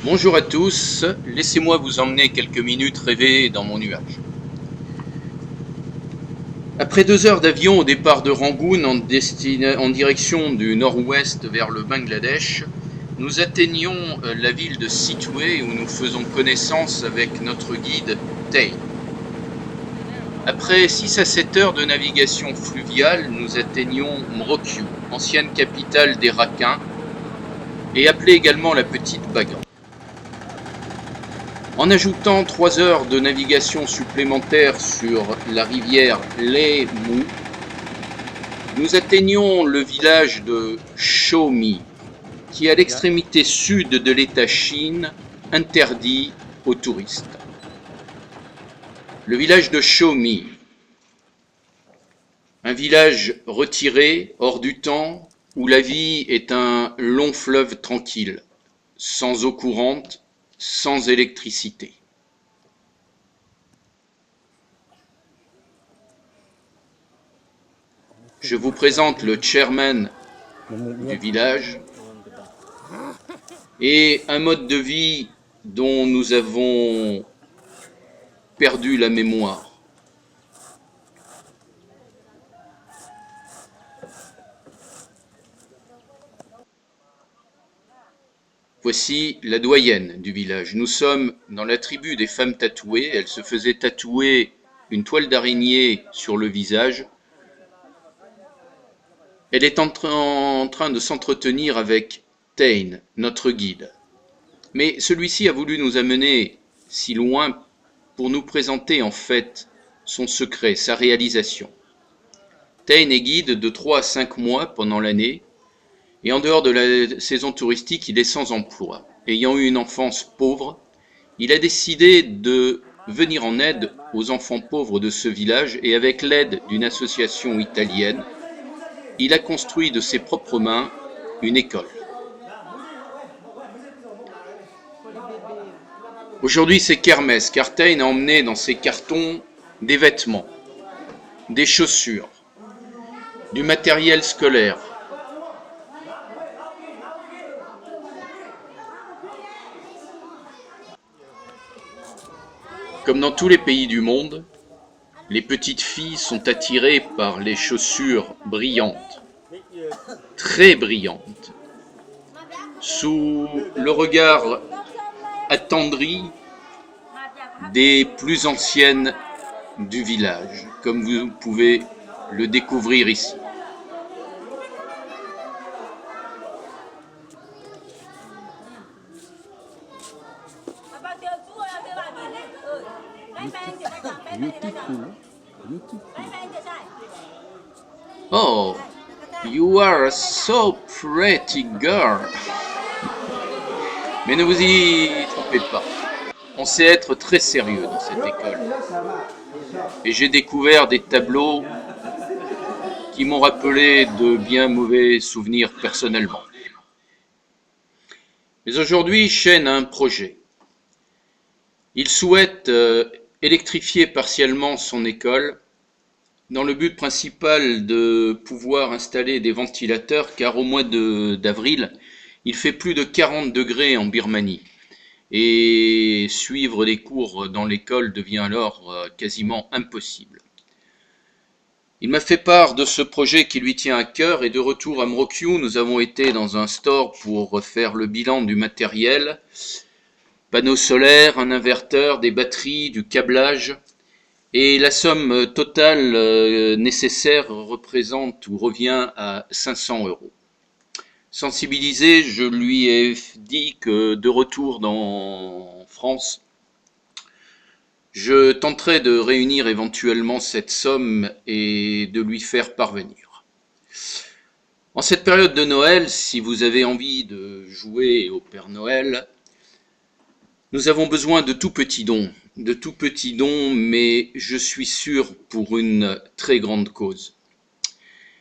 Bonjour à tous, laissez-moi vous emmener quelques minutes rêver dans mon nuage. Après 2 heures d'avion au départ de Rangoon en direction du nord-ouest vers le Bangladesh, nous atteignons la ville de Sittwe où nous faisons connaissance avec notre guide Tay. Après 6 à 7 heures de navigation fluviale, nous atteignons Mrokyu, ancienne capitale des Rakhins, et appelée également la Petite Bagan. En ajoutant 3 heures de navigation supplémentaires sur la rivière Leh-Mu, nous atteignons le village de Shomi, qui est à l'extrémité sud de l'État Chine, interdit aux touristes. Le village de Shomi, un village retiré, hors du temps, où la vie est un long fleuve tranquille, sans eau courante, sans électricité. Je vous présente le chairman du village et un mode de vie dont nous avons perdu la mémoire. Voici la doyenne du village. Nous sommes dans la tribu des femmes tatouées. Elle se faisait tatouer une toile d'araignée sur le visage. Elle est en train de s'entretenir avec Tain, notre guide. Mais celui-ci a voulu nous amener si loin pour nous présenter en fait son secret, sa réalisation. Tain est guide de 3 à 5 mois pendant l'année, et en dehors de la saison touristique, il est sans emploi. Ayant eu une enfance pauvre, il a décidé de venir en aide aux enfants pauvres de ce village, et avec l'aide d'une association italienne, il a construit de ses propres mains une école. Aujourd'hui, c'est kermesse, car Tain a emmené dans ses cartons des vêtements, des chaussures, du matériel scolaire. Comme dans tous les pays du monde, les petites filles sont attirées par les chaussures brillantes, très brillantes, sous le regard attendri des plus anciennes du village, comme vous pouvez le découvrir ici. Oh, you are a so pretty girl. Mais ne vous y trompez pas. On sait être très sérieux dans cette école. Et j'ai découvert des tableaux qui m'ont rappelé de bien mauvais souvenirs personnellement. Mais aujourd'hui, Shen a un projet. Il souhaite électrifier partiellement son école dans le but principal de pouvoir installer des ventilateurs, car au mois d'avril, il fait plus de 40 degrés en Birmanie. Et suivre des cours dans l'école devient alors quasiment impossible. Il m'a fait part de ce projet qui lui tient à cœur, et de retour à Mrokyu, nous avons été dans un store pour faire le bilan du matériel. Panneaux solaires, un inverteur, des batteries, du câblage, et la somme totale nécessaire représente ou revient à 500 €. Sensibilisé, je lui ai dit que de retour en France, je tenterai de réunir éventuellement cette somme et de lui faire parvenir. En cette période de Noël, si vous avez envie de jouer au Père Noël, nous avons besoin de tout petits dons, mais je suis sûr pour une très grande cause.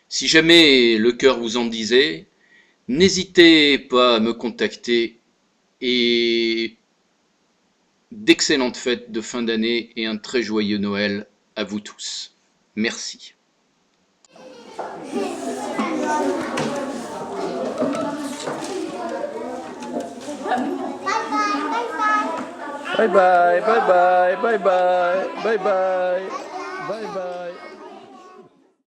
Si jamais le cœur vous en disait, n'hésitez pas à me contacter, et d'excellentes fêtes de fin d'année et un très joyeux Noël à vous tous. Merci. Papa. Bye bye, bye bye, bye bye, bye bye, bye bye.